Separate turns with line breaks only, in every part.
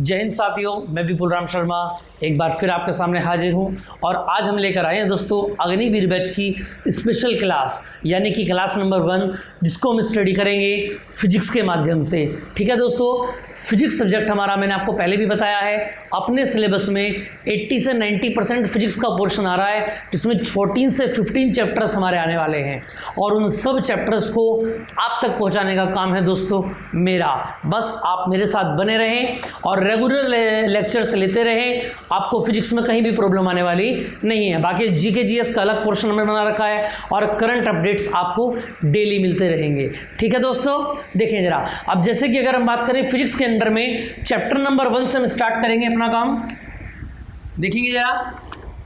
जय हिंद साथियों, मैं विपुल राम शर्मा एक बार फिर आपके सामने हाजिर हूं और आज हम लेकर आए हैं दोस्तों अग्निवीर बैच की स्पेशल क्लास यानी कि क्लास नंबर 1 जिसको हम स्टडी करेंगे फिजिक्स के माध्यम से। ठीक है दोस्तों, फिजिक्स सब्जेक्ट हमारा मैंने आपको पहले भी बताया है अपने सिलेबस में 80 से 90% फिजिक्स का पोर्शन आ रहा है जिसमें 14 से 15 चैप्टर्स हमारे आने वाले हैं और उन सब चैप्टर्स को आप तक पहुंचाने का काम है दोस्तों मेरा। बस आप मेरे साथ बने रहें और रेगुलर लेक्चर्स लेते रहें, आपको फिजिक्स में कहीं भी प्रॉब्लम आने वाली नहीं है। बाकी जीके जीएस का अलग पोर्शन हमने बना रखा है और करंट अपडेट्स आपको डेली मिलते रहेंगे। ठीक है दोस्तों, देखें जरा। अब जैसे कि अगर हम बात करें फिजिक्स के अंदर में चैप्टर नंबर 1 से हम स्टार्ट करेंगे अपना काम। देखेंगे जरा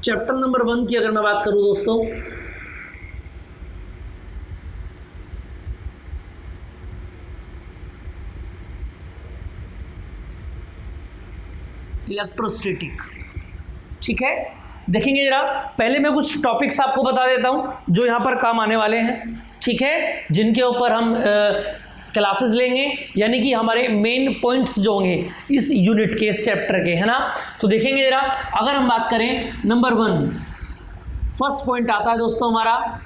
चैप्टर नंबर 1 की अगर मैं बात करूं दोस्तों, इलेक्ट्रोस्टैटिक। ठीक है, देखेंगे जरा। पहले मैं कुछ टॉपिक्स आपको बता देता हूं जो यहां पर काम आने वाले हैं। ठीक है, जिनके ऊपर हम क्लासेस लेंगे यानी कि हमारे मेन पॉइंट्स जो होंगे इस यूनिट के, इस चैप्टर के, है ना। तो देखेंगे जरा, अगर हम बात करें नंबर 1 फर्स्ट पॉइंट आता है दोस्तों हमारा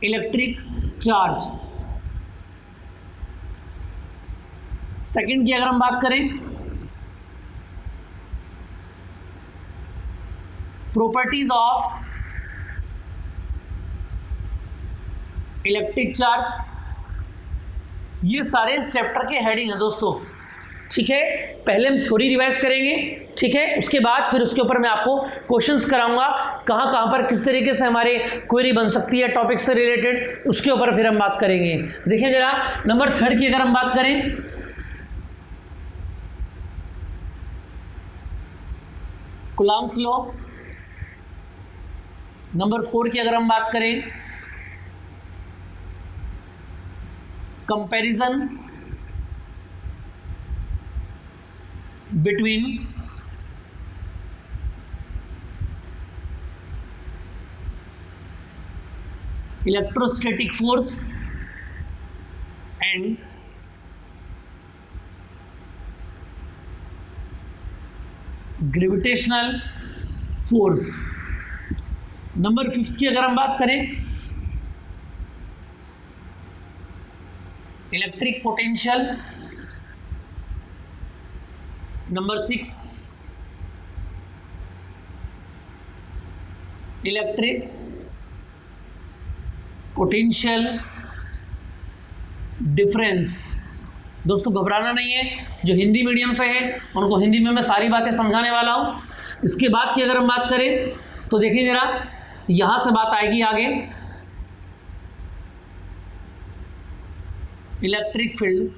इलेक्ट्रिक चार्ज। सेकंड की अगर हम बात करें प्रॉपर्टीज ऑफ इलेक्ट्रिक चार्ज। ये सारे इस चैप्टर के हेडिंग है दोस्तों। ठीक है, पहले हम थ्योरी रिवाइज करेंगे। ठीक है, उसके बाद फिर उसके ऊपर मैं आपको क्वेश्चंस कराऊंगा कहाँ कहाँ पर किस तरीके से हमारे क्वेरी बन सकती है टॉपिक से रिलेटेड, उसके ऊपर फिर हम बात करेंगे। देखिए जरा नंबर 3 की अगर हम बात करें कूलॉम्स लॉ। नंबर 4 की अगर हम बात करें comparison between electrostatic force and gravitational force. Number 5 की अगर हम बात करें electric potential. Number 6 electric potential difference. दोस्तों घबराना नहीं है, जो हिंदी मीडियम से है उनको हिंदी में मैं सारी बातें समझाने वाला हूं। इसके बाद की अगर हम बात करें तो देखिए जरा, यहां से बात आएगी आगे इलेक्ट्रिक फील्ड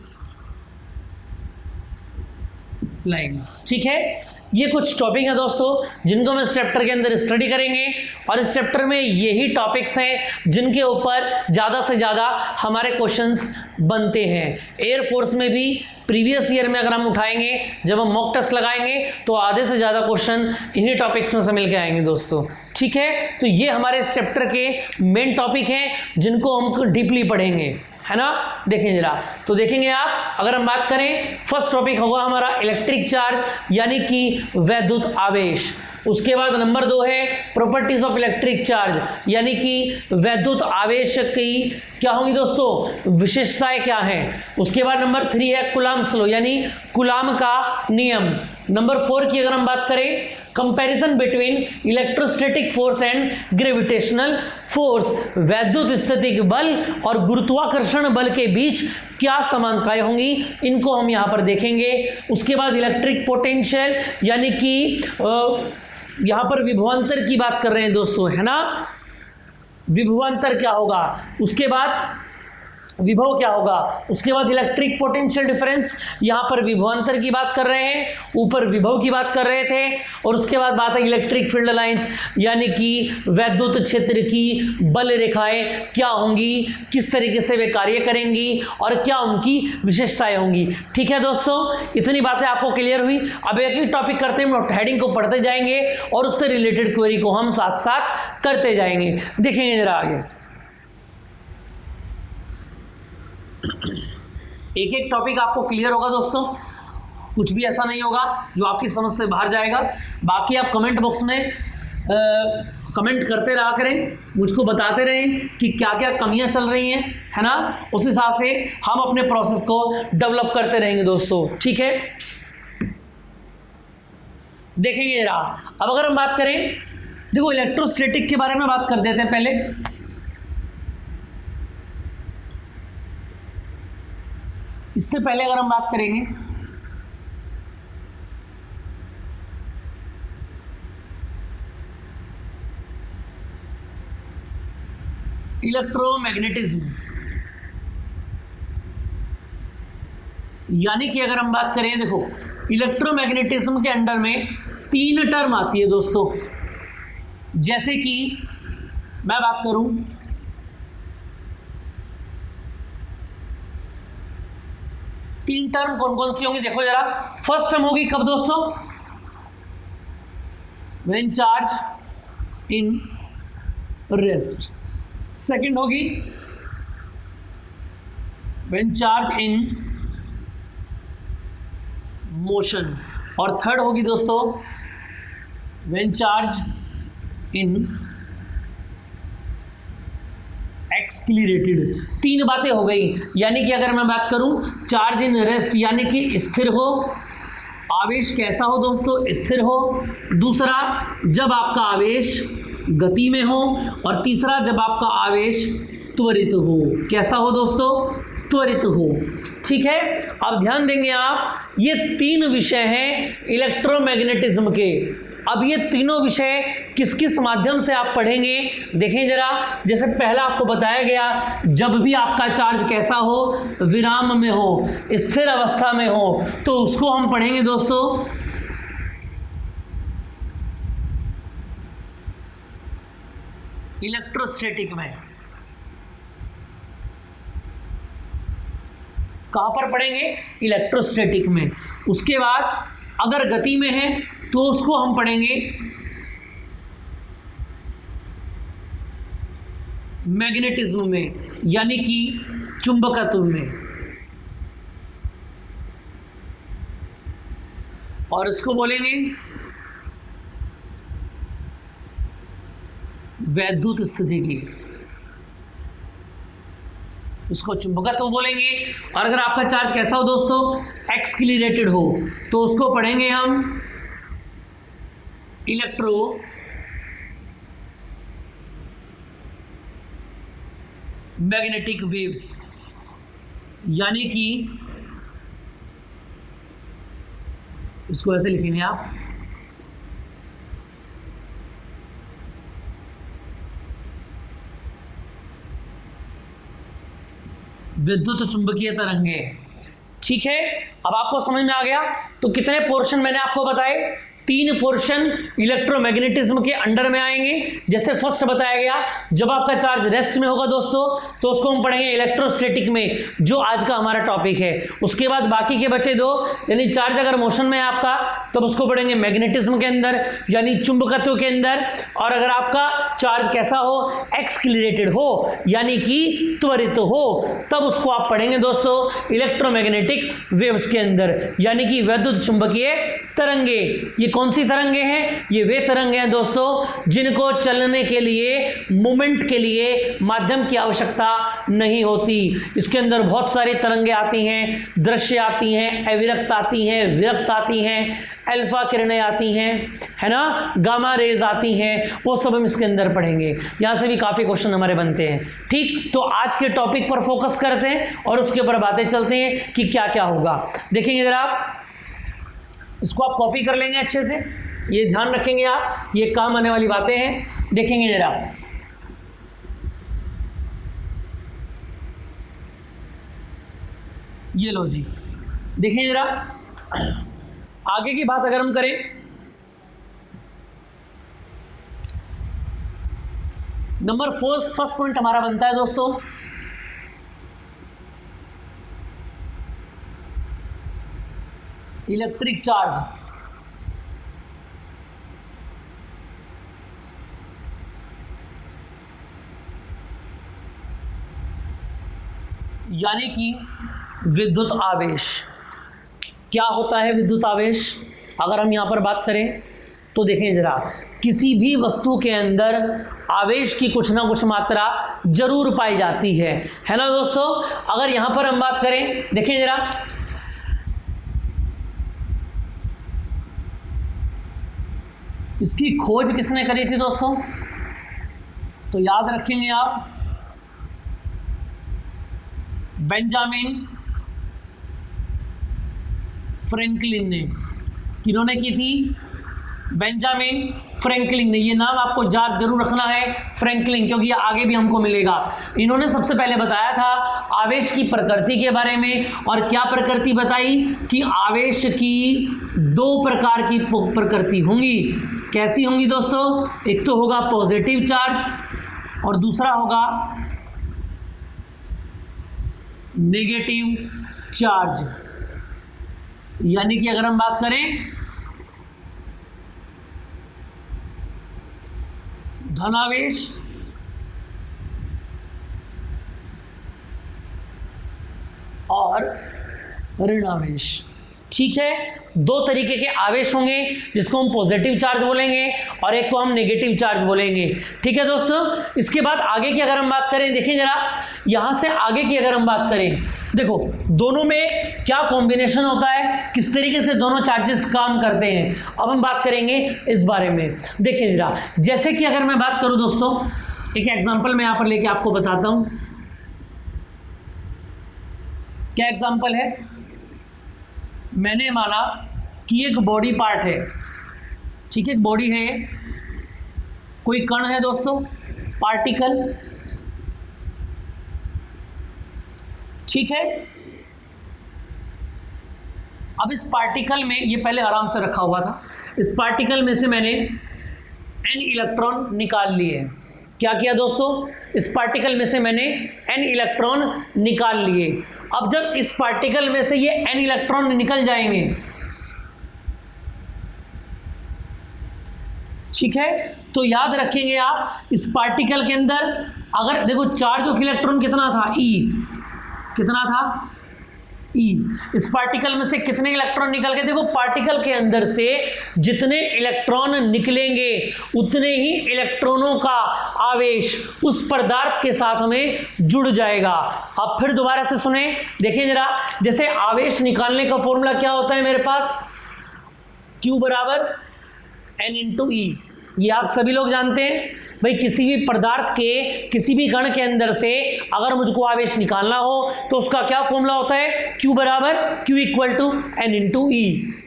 लाइंस। ठीक है, ये कुछ टॉपिक है दोस्तों जिनको हम इस चैप्टर के अंदर स्टडी करेंगे और इस चैप्टर में यही टॉपिक्स हैं जिनके ऊपर ज़्यादा से ज़्यादा हमारे क्वेश्चंस बनते हैं। एयरफोर्स में भी प्रीवियस ईयर में अगर हम उठाएंगे, जब हम मॉक टेस्ट लगाएंगे तो आधे से ज़्यादा क्वेश्चन इन्हीं टॉपिक्स में से मिल के आएंगे दोस्तों। ठीक है, तो ये हमारे इस चैप्टर के मेन टॉपिक हैं जिनको हम डीपली पढ़ेंगे, है ना। देखें जरा, तो देखेंगे आप, अगर हम बात करें फर्स्ट टॉपिक होगा हमारा इलेक्ट्रिक चार्ज यानी कि वैद्युत आवेश। उसके बाद नंबर 2 है प्रॉपर्टीज ऑफ इलेक्ट्रिक चार्ज यानी कि वैद्युत आवेश की क्या होंगी दोस्तों, विशेषताएं क्या हैं। उसके बाद नंबर 3 है कूलॉम्स लॉ यानी कूलॉम का नियम। नंबर 4 की अगर हम बात करें comparison between electrostatic force and gravitational force, वैद्युत स्थितिक बल और गुरुत्वाकर्षण बल के बीच क्या समानताएं होंगी, इनको हम यहाँ पर देखेंगे। उसके बाद इलेक्ट्रिक पोटेंशियल यानी कि यहाँ पर विभवांतर की बात कर रहे हैं दोस्तों, है ना, विभवांतर क्या होगा, उसके बाद विभव क्या होगा, उसके बाद इलेक्ट्रिक पोटेंशियल डिफरेंस, यहाँ पर विभवांतर की बात कर रहे हैं, ऊपर विभव की बात कर रहे थे, और उसके बाद बात है इलेक्ट्रिक फील्ड लाइंस यानी कि वैद्युत क्षेत्र की बल रेखाएं क्या होंगी, किस तरीके से वे कार्य करेंगी और क्या उनकी विशेषताएं होंगी। ठीक है दोस्तों, इतनी बातें आपको क्लियर हुई। अब एक ही टॉपिक करते हैं, हेडिंग को पढ़ते जाएंगे और उससे रिलेटेड क्वेरी को हम साथ साथ करते जाएंगे। देखेंगे जरा आगे, एक एक टॉपिक आपको क्लियर होगा दोस्तों। कुछ भी ऐसा नहीं होगा जो आपकी समझ से बाहर जाएगा। बाकी आप कमेंट बॉक्स में कमेंट करते रहा करें, मुझको बताते रहें कि क्या क्या कमियां चल रही हैं, है ना। उस हिसाब से हम अपने प्रोसेस को डेवलप करते रहेंगे दोस्तों, ठीक है। देखेंगे जरा, अब अगर हम बात करें, देखो इलेक्ट्रोस्टैटिक के बारे में बात कर देते हैं पहले। इससे पहले अगर हम बात करेंगे इलेक्ट्रोमैग्नेटिज्म, यानी कि अगर हम बात करें, देखो इलेक्ट्रोमैग्नेटिज्म के अंडर में 3 टर्म आती है दोस्तों। जैसे कि मैं बात करूं, तीन टर्म कौन कौन सी होंगी, देखो जरा। फर्स्ट टर्म होगी कब दोस्तों, when charge in rest. Second होगी व्हेन चार्ज इन मोशन। और थर्ड होगी दोस्तों व्हेन चार्ज इन एक्सक्लीरेटेड। 3 बातें हो गई, यानी कि अगर मैं बात करूं चार्ज इन रेस्ट यानी कि स्थिर हो, आवेश कैसा हो दोस्तों, स्थिर हो। दूसरा जब आपका आवेश गति में हो, और तीसरा जब आपका आवेश त्वरित हो। कैसा हो दोस्तों, त्वरित हो, ठीक है। अब ध्यान देंगे आप, ये 3 विषय हैं इलेक्ट्रोमैग्नेटिज्म के। अब ये तीनों विषय किस किस माध्यम से आप पढ़ेंगे, देखें जरा। जैसे पहला आपको बताया गया, जब भी आपका चार्ज कैसा हो, विराम में हो, स्थिर अवस्था में हो, तो उसको हम पढ़ेंगे दोस्तों इलेक्ट्रोस्टैटिक में। कहां पर पढ़ेंगे, इलेक्ट्रोस्टैटिक में। उसके बाद अगर गति में है तो उसको हम पढ़ेंगे मैग्नेटिज्म में, यानी कि चुंबकत्व में। और इसको बोलेंगे वैद्युत स्थिति की, उसको चुंबकत्व बोलेंगे। और अगर आपका चार्ज कैसा हो दोस्तों, एक्सक्लीरेटेड हो, तो उसको पढ़ेंगे हम इलेक्ट्रो मैग्नेटिक वेव्स, यानी कि इसको ऐसे लिखेंगे आप विद्युत चुंबकीय तरंगे, ठीक है। अब आपको समझ में आ गया। तो कितने पोर्शन मैंने आपको बताए, 3 पोर्शन इलेक्ट्रोमैग्नेटिज्म के अंडर में आएंगे। जैसे फर्स्ट बताया गया, जब आपका चार्ज रेस्ट में होगा दोस्तों, तो उसको हम पढ़ेंगे इलेक्ट्रोस्टैटिक में, जो आज का हमारा टॉपिक है। उसके बाद बाकी के बचे 2, यानी चार्ज अगर मोशन में है आपका, तब उसको पढ़ेंगे मैग्नेटिज्म के अंदर, यानी चुंबकत्व के अंदर। और अगर आपका चार्ज कैसा हो, एक्सक्लीरेटेड हो, यानी कि त्वरित हो, तब उसको आप पढ़ेंगे दोस्तों इलेक्ट्रोमैग्नेटिक वेव्स के अंदर, यानी कि वैद्युत चुंबकीय तरंगे। ये कौन सी तरंगे हैं, ये वे तरंगे हैं दोस्तों जिनको चलने के लिए, मूवमेंट के लिए माध्यम की आवश्यकता नहीं होती। इसके अंदर बहुत सारी तरंगे आती हैं, दृश्य आती हैं, अविरक्त आती हैं, विरक्त आती हैं, अल्फा किरणें आती हैं, है ना, गामा रेज आती हैं, वो सब हम इसके अंदर पढ़ेंगे। यहाँ से भी काफ़ी क्वेश्चन हमारे बनते हैं, ठीक। तो आज के टॉपिक पर फोकस करते हैं और उसके ऊपर बातें चलते हैं कि क्या क्या होगा। देखेंगे जरा आप, इसको आप कॉपी कर लेंगे अच्छे से, ये ध्यान रखेंगे आप, ये काम आने वाली बातें हैं। देखेंगे जरा, ये लो जी, देखें जरा आगे की बात अगर हम करें, नंबर 4 फर्स्ट पॉइंट हमारा बनता है दोस्तों इलेक्ट्रिक चार्ज, यानी कि विद्युत आवेश। क्या होता है विद्युत आवेश? अगर हम यहाँ पर बात करें तो देखें जरा, किसी भी वस्तु के अंदर आवेश की कुछ ना कुछ मात्रा जरूर पाई जाती है ना दोस्तों। अगर यहाँ पर हम बात करें, देखें जरा, इसकी खोज किसने करी थी दोस्तों? तो याद रखेंगे आप, बेंजामिन फ्रैंकलिन ने। किन्होंने की थी? बेंजामिन फ्रैंकलिन ने। ये नाम आपको याद जरूर रखना है, फ्रैंकलिन, क्योंकि ये आगे भी हमको मिलेगा। इन्होंने सबसे पहले बताया था आवेश की प्रकृति के बारे में। और क्या प्रकृति बताई? कि आवेश की दो प्रकार की प्रकृति होंगी। कैसी होंगी दोस्तों? एक तो होगा पॉजिटिव चार्ज और दूसरा होगा नेगेटिव चार्ज। यानी कि अगर हम बात करें धनावेश और ऋणावेश। ठीक है, दो तरीके के आवेश होंगे, जिसको हम पॉजिटिव चार्ज बोलेंगे और एक को हम नेगेटिव चार्ज बोलेंगे। ठीक है दोस्तों। इसके बाद आगे की अगर हम बात करें, देखिए जरा, यहां से आगे की अगर हम बात करें, देखो दोनों में क्या कॉम्बिनेशन होता है, किस तरीके से दोनों चार्जेस काम करते हैं, अब हम बात करेंगे इस बारे में। देखिए जरा, जैसे कि अगर मैं बात करूं दोस्तों, एक एग्जांपल मैं यहां पर लेके आपको बताता हूं। क्या एग्जांपल है? मैंने माना कि एक बॉडी पार्ट है, ठीक है, एक बॉडी है, कोई कण है दोस्तों, पार्टिकल, ठीक है। अब इस पार्टिकल में, ये पहले आराम से रखा हुआ था, इस पार्टिकल में से मैंने n इलेक्ट्रॉन निकाल लिए। क्या किया दोस्तों? इस पार्टिकल में से मैंने n इलेक्ट्रॉन निकाल लिए। अब जब इस पार्टिकल में से ये n इलेक्ट्रॉन निकल जाएंगे, ठीक है, तो याद रखेंगे आप, इस पार्टिकल के अंदर अगर देखो चार्ज ऑफ इलेक्ट्रॉन कितना था, E, कितना था, E। इस पार्टिकल में से कितने इलेक्ट्रॉन निकल गए? देखो पार्टिकल के अंदर से जितने इलेक्ट्रॉन निकलेंगे उतने ही इलेक्ट्रॉनों का आवेश उस पदार्थ के साथ में जुड़ जाएगा। अब फिर दोबारा से सुने, देखिए जरा, जैसे आवेश निकालने का फॉर्मूला क्या होता है मेरे पास, Q बराबर N इंटू E। ये आप सभी लोग जानते हैं भाई। किसी भी पदार्थ के, किसी भी कण के अंदर से अगर मुझको आवेश निकालना हो तो उसका क्या फॉर्मूला होता है? Q बराबर Q equal to N into E।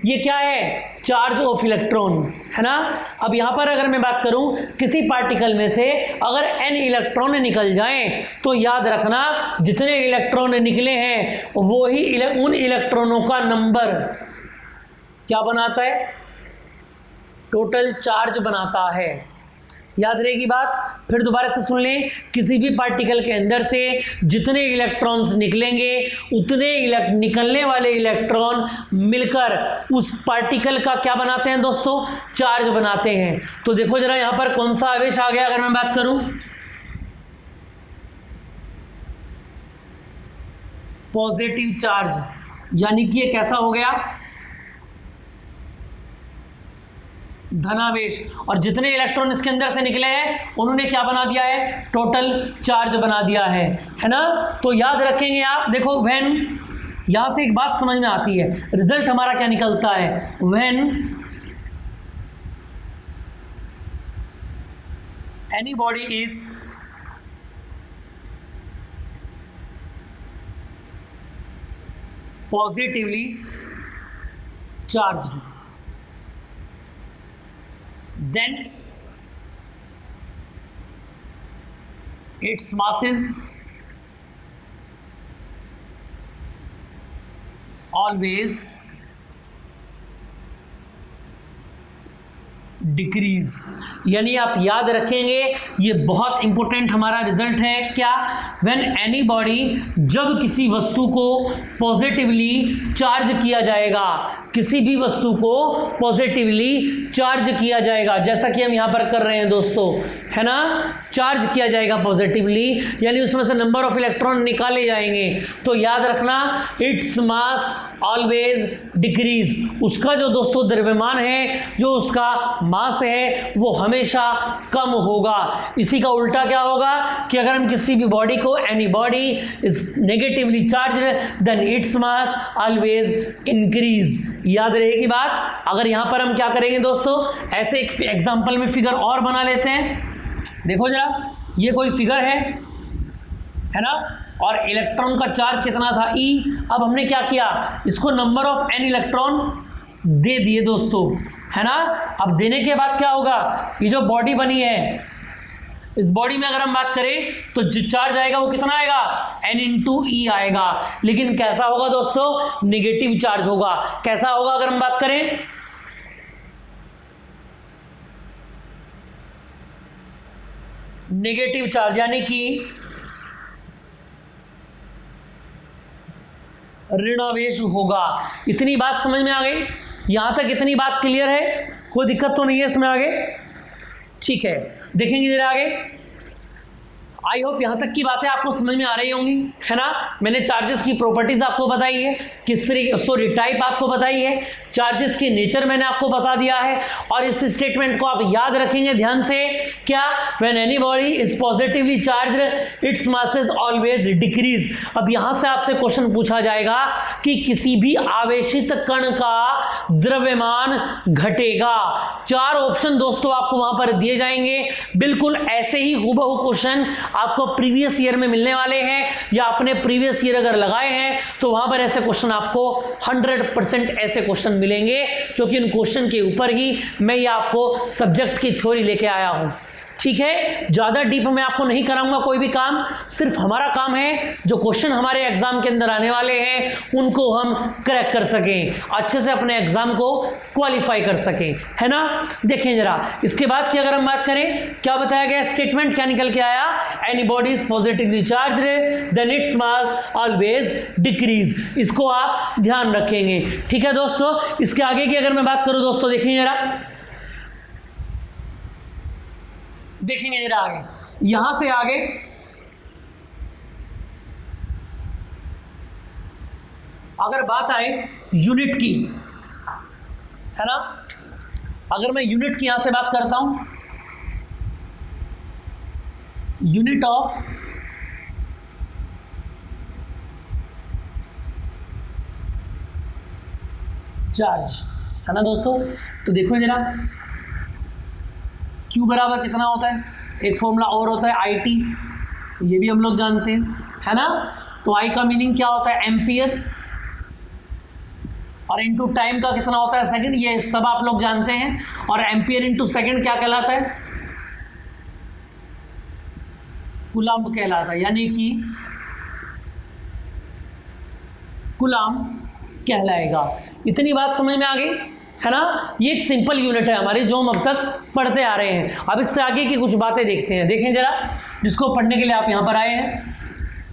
ये क्या है? चार्ज ऑफ इलेक्ट्रॉन, है ना। अब यहाँ पर अगर मैं बात करूँ, किसी पार्टिकल में से अगर N इलेक्ट्रॉन निकल जाएं तो याद रखना जितने इलेक्ट्रॉन निकले हैं वो ही उन इलेक्ट्रॉनों का नंबर क्या बनाता है? टोटल चार्ज बनाता है। याद रहेगी बात। फिर दोबारा से सुन लें, किसी भी पार्टिकल के अंदर से जितने इलेक्ट्रॉन्स निकलेंगे उतने निकलने वाले इलेक्ट्रॉन मिलकर उस पार्टिकल का क्या बनाते हैं दोस्तों? चार्ज बनाते हैं। तो देखो जरा यहां पर कौन सा आवेश आ गया अगर मैं बात करूं, पॉजिटिव चार्ज, यानी कि ये कैसा हो गया? धनावेश। और जितने इलेक्ट्रॉन इसके अंदर से निकले हैं उन्होंने क्या बना दिया है? टोटल चार्ज बना दिया है ना। तो याद रखेंगे आप, देखो व्हेन, यहां से एक बात समझ में आती है, रिजल्ट हमारा क्या निकलता है? When any body is positively charged, then its mass is always decrease. यानी आप याद रखेंगे, ये बहुत इंपॉर्टेंट हमारा रिजल्ट है। क्या? व्हेन एनी बॉडी, जब किसी वस्तु को पॉजिटिवली चार्ज किया जाएगा, किसी भी वस्तु को पॉजिटिवली चार्ज किया जाएगा, जैसा कि हम यहाँ पर कर रहे हैं दोस्तों, है ना, चार्ज किया जाएगा पॉजिटिवली, यानी उसमें से नंबर ऑफ इलेक्ट्रॉन निकाले जाएंगे। तो याद रखना, इट्स मास ऑलवेज डिक्रीज, उसका जो दोस्तों द्रव्यमान है, जो उसका मास है, वो हमेशा कम होगा। इसी का उल्टा क्या होगा कि अगर हम किसी भी बॉडी को, any body is negatively charged then its mass always increase. याद रहेगी बात। अगर यहां पर हम क्या करेंगे दोस्तों, ऐसे एक एग्जांपल में फिगर और बना लेते हैं। देखो जरा, ये कोई फिगर है ना, और इलेक्ट्रॉन का चार्ज कितना था, E। अब हमने क्या किया, इसको नंबर ऑफ n इलेक्ट्रॉन दे दिए दोस्तों, है ना। अब देने के बाद क्या होगा, ये जो बॉडी बनी है, इस बॉडी में अगर हम बात करें तो जो चार्ज आएगा वो कितना आएगा, n/e आएगा। लेकिन कैसा होगा दोस्तों, नेगेटिव चार्ज होगा। कैसा होगा अगर हम बात करें, नेगेटिव चार्ज, यानी कि ऋणावेश होगा। इतनी बात समझ में आ गई, यहां तक इतनी बात क्लियर है, कोई दिक्कत तो नहीं है इसमें आगे, ठीक है। देखेंगे जरा आगे। आई होप यहाँ तक की बातें आपको समझ में आ रही होंगी, है ना। मैंने चार्जेस की प्रॉपर्टीज आपको बताई है, किस तरीके टाइप आपको बताई है, चार्जेस की नेचर मैंने आपको बता दिया है। और इस स्टेटमेंट को आप याद रखेंगे ध्यान से, क्या, when any body is positively charged it's masses always decrease. अब यहाँ से आपसे क्वेश्चन पूछा जाएगा कि किसी भी आवेशित कण का द्रव्यमान घटेगा। 4 ऑप्शन दोस्तों आपको वहां पर दिए जाएंगे, बिल्कुल ऐसे ही हूबहू क्वेश्चन आपको प्रीवियस ईयर में मिलने वाले हैं, या आपने प्रीवियस ईयर अगर लगाए हैं तो वहां पर ऐसे क्वेश्चन आपको 100% ऐसे क्वेश्चन मिलेंगे, क्योंकि इन क्वेश्चन के ऊपर ही मैं ये आपको सब्जेक्ट की थ्योरी लेके आया हूं। ठीक है, ज़्यादा डीप में आपको नहीं कराऊंगा कोई भी काम, सिर्फ हमारा काम है जो क्वेश्चन हमारे एग्जाम के अंदर आने वाले हैं उनको हम क्रैक कर सकें, अच्छे से अपने एग्जाम को क्वालिफाई कर सकें, है ना। देखें जरा, इसके बाद की अगर हम बात करें, क्या बताया गया, स्टेटमेंट क्या निकल के आया, any body is positively charged then its mass always decrease. इसको आप ध्यान रखेंगे, ठीक है दोस्तों। इसके आगे की अगर मैं बात करूं दोस्तों, देखें जरा, देखेंगे जरा आगे, यहां से आगे अगर बात आए यूनिट की, है ना, अगर मैं यूनिट की यहां से बात करता हूं, यूनिट ऑफ चार्ज, है ना दोस्तों। तो देखो जरा, Q बराबर कितना होता है, एक फॉर्मूला और होता है IT, ये भी हम लोग जानते हैं, है ना। तो I का मीनिंग क्या होता है, एम्पियर, और इनटू टाइम का कितना होता है, सेकंड, ये सब आप लोग जानते हैं। और एम्पियर इनटू सेकंड क्या कहलाता है, कूलम्ब कहलाता है, यानी कि कूलम्ब कहलाएगा। इतनी बात समझ में आ गई, है ना। ये एक सिंपल यूनिट है हमारी जो हम अब तक पढ़ते आ रहे हैं। अब इससे आगे की कुछ बातें देखते हैं, देखें जरा, जिसको पढ़ने के लिए आप यहां पर आए हैं।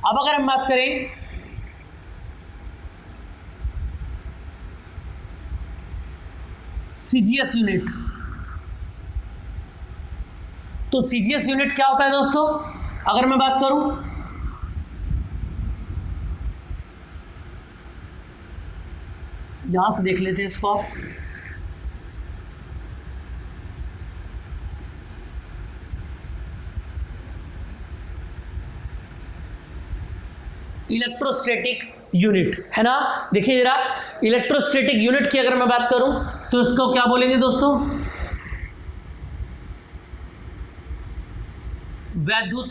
अब अगर हम बात करें सीजीएस यूनिट, तो सीजीएस यूनिट क्या होता है दोस्तों, अगर मैं बात करूं, यहां से देख लेते हैं इसको आप, इलेक्ट्रोस्टैटिक यूनिट, है ना। देखिए जरा, इलेक्ट्रोस्टैटिक यूनिट की अगर मैं बात करूं तो इसको क्या बोलेंगे दोस्तों, वैद्युत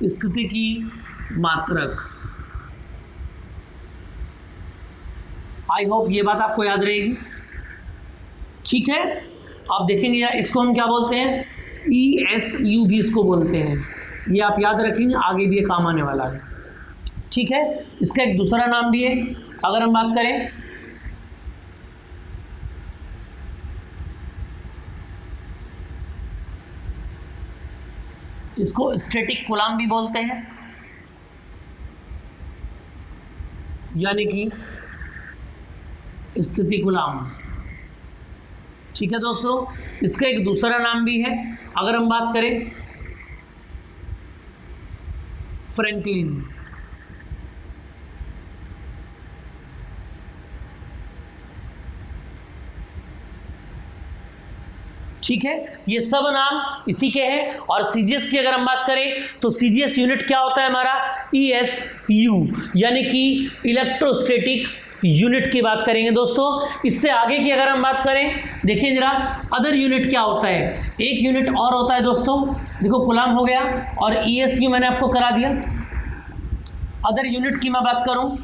स्थितिकी मात्रक। आई होप ये बात आपको याद रहेगी, ठीक है। आप देखेंगे यार, इसको हम क्या बोलते हैं, ESU भी इसको बोलते हैं, ये आप याद रखेंगे, आगे भी ये काम आने वाला है, ठीक है। इसका एक दूसरा नाम भी है, अगर हम बात करें इसको स्टैटिक कूलम्ब भी बोलते हैं, यानी कि स्थिति कूलाम। ठीक है दोस्तों, इसका एक दूसरा नाम भी है, अगर हम बात करें फ्रैंकलिन। ठीक है, ये सब नाम इसी के हैं। और सीजीएस की अगर हम बात करें तो सीजीएस यूनिट क्या होता है हमारा, ईएसयू, यानी कि इलेक्ट्रोस्टैटिक यूनिट की बात करेंगे दोस्तों। इससे आगे की अगर हम बात करें, देखिए जरा अदर यूनिट क्या होता है। एक यूनिट और होता है दोस्तों, देखो कूलाम हो गया और ईएसयू मैंने आपको करा दिया। अदर यूनिट की मैं बात करूं,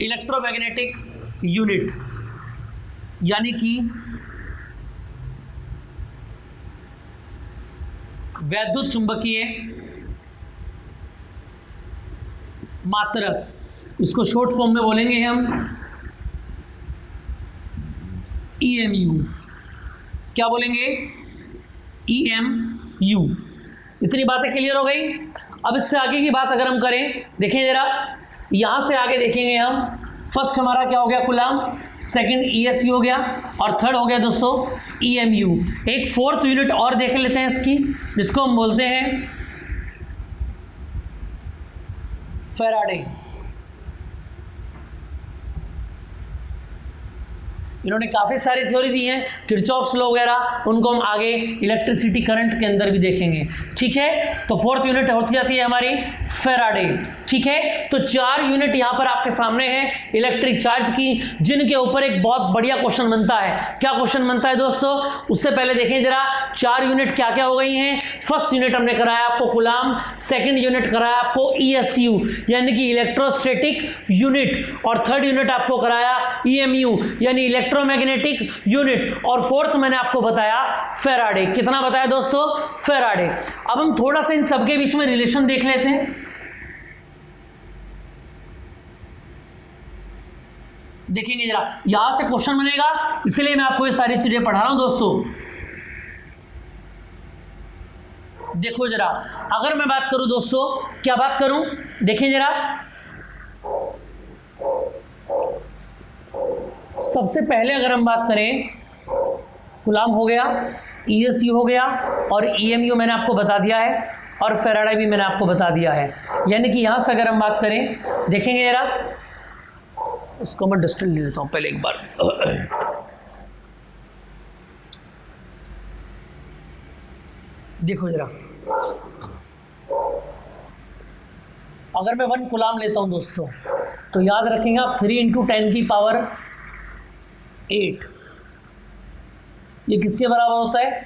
इलेक्ट्रोमैग्नेटिक यूनिट, यानी कि वैद्युत चुंबकीय मात्रक, इसको शॉर्ट फॉर्म में बोलेंगे हम ईएमयू। क्या बोलेंगे, ईएमयू। इतनी बातें क्लियर हो गई। अब इससे आगे की बात अगर हम करें, देखिए जरा यहां से आगे देखेंगे हम, फर्स्ट हमारा क्या हो गया, कूलाम, सेकंड ईएसयू हो गया और थर्ड हो गया दोस्तों ईएमयू। एक फोर्थ यूनिट और देख लेते हैं इसकी, जिसको हम बोलते हैं फैराडे। इन्होंने काफ़ी सारी थ्योरी दी हैं, किरचॉफ्स लॉ वगैरह, उनको हम आगे इलेक्ट्रिसिटी करंट के अंदर भी देखेंगे। ठीक है, तो फोर्थ यूनिट होती जाती है हमारी फैराडे। ठीक है, तो 4 यूनिट यहाँ पर आपके सामने हैं इलेक्ट्रिक चार्ज की, जिनके ऊपर एक बहुत बढ़िया क्वेश्चन बनता है। क्या क्वेश्चन बनता है दोस्तों, उससे पहले देखें जरा 4 यूनिट क्या क्या हो गई हैं। फर्स्ट यूनिट हमने कराया आपको कूलाम, सेकेंड यूनिट कराया आपको ईएसयू यानी कि इलेक्ट्रोस्टैटिक यूनिट, और थर्ड यूनिट आपको कराया ईएमयू यानी इलेक्ट्रोमैग्नेटिक यूनिट, और फोर्थ मैंने आपको बताया फैराडे। कितना बताया दोस्तों, फैराडे। अब हम थोड़ा सा इन सबके बीच में रिलेशन देख लेते हैं। देखेंगे जरा, यहां से क्वेश्चन बनेगा, इसलिए मैं आपको ये सारी चीजें पढ़ा रहा हूं दोस्तों। देखो जरा, अगर मैं बात करूं दोस्तों, क्या बात करूं, देखिए जरा, सबसे पहले अगर हम बात करें, कूलाम हो गया, ईएसयू हो गया और ईएमयू मैंने आपको बता दिया है, और फैराडे भी मैंने आपको बता दिया है। यानी कि यहां से अगर हम बात करें, देखेंगे जरा, इसको मैं डिस्टिल ले लेता हूं पहले एक बार। देखो जरा, अगर मैं 1 कूलाम लेता हूं दोस्तों, तो याद रखेंगे आप 3 × 10 की पावर 8, ये किसके बराबर होता है,